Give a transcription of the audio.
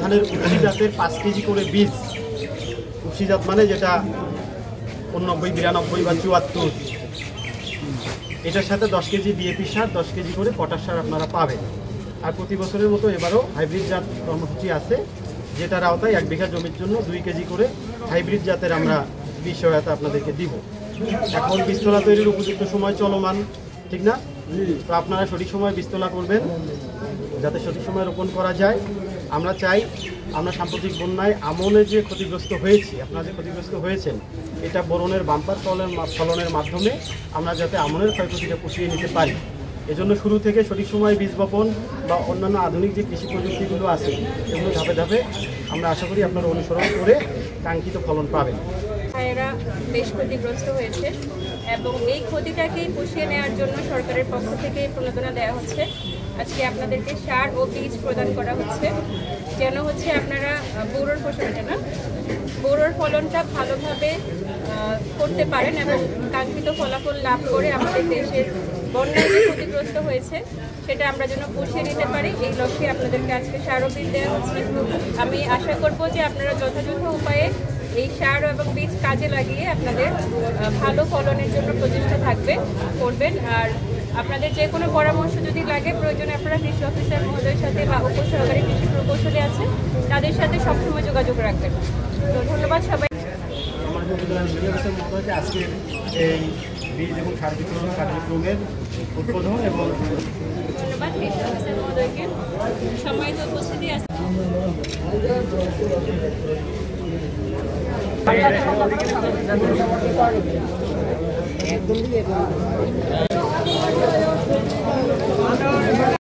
ধানের উফশী জাতের 5 কেজি করে বীজ, উফশী জাত মানে যেটা 89, 92 বা 74, এটার সাথে 10 কেজি ডিএপি সার, 10 কেজি করে পটাশ সার আপনারা পাবেন। আর প্রতি বছরের মতো এবারও হাইব্রিড জাত কর্মসূচি আছে, যেটার আওতায় 1 বিঘা জমির জন্য 2 কেজি করে হাইব্রিড জাতের আমরা বীজ সহায়তা আপনাদেরকে দিব। এখন বীজতলা তৈরির উপযুক্ত সময় চলমান, ঠিক না? তো আপনারা সঠিক সময় বীজতলা করবেন যাতে সঠিক সময় রোপণ করা যায়। আমরা চাই আমরা সাম্প্রতিক বন্যায় আমনের যে ক্ষতিগ্রস্ত হয়েছি, আপনারা যে ক্ষতিগ্রস্ত হয়েছেন, এটা বোরনের বাম্পার ফলনের মাধ্যমে আমরা যাতে আমনের ক্ষয়ক্ষতিটা পুষিয়ে নিতে পারি। এজন্য শুরু থেকে সঠিক সময় বীজ বপন বা অন্যান্য আধুনিক যে কৃষি প্রযুক্তিগুলো আছে, এগুলো ধাপে ধাপে আমরা আশা করি আপনারা অনুসরণ করে কাঙ্ক্ষিত ফলন পাবেন। ভাইয়েরা বেশ ক্ষতিগ্রস্ত হয়েছে এবং এই ক্ষতিটাকেই পুষিয়ে নেওয়ার জন্য সরকারের পক্ষ থেকে প্রণোদনা দেওয়া হচ্ছে। আজকে আপনাদেরকে সার ও বীজ প্রদান করা হচ্ছে, যেন হচ্ছে আপনারা বোরোর ফসলটা না বোরোর ফলনটা ভালোভাবে করতে পারেন এবং কাঙ্ক্ষিত ফলাফল লাভ করে আমাদের দেশের বন্যায় যে ক্ষতিগ্রস্ত হয়েছে সেটা আমরা যেন পুষিয়ে নিতে পারি। এই লক্ষ্যে আপনাদেরকে আজকে সার ও বীজ দেওয়া হচ্ছে। আমি আশা করব যে আপনারা যথাযথ উপায়ে এই সার এবং বীজ কাজে লাগিয়ে আপনাদের ভালো ফলনের জন্য প্রচেষ্টা করবেন। আর আপনাদের যে কোনো পরামর্শ যদি লাগে, প্রয়োজনে আপনারা কৃষি অফিসার মহোদয়ের সাথে বা উপসহকারী কৃষি প্রকৌশলী আছে তাদের সাথে সবসময় যোগাযোগ রাখবেন। তো ধন্যবাদ সবাই। আজকের এই বীজ এবং সার বিতরণ কার্যক্রমের উদ্বোধন এবং ধন্যবাদ কৃষি অফিসার মহোদয়কে সম্মানিত উপস্থিতি আছে।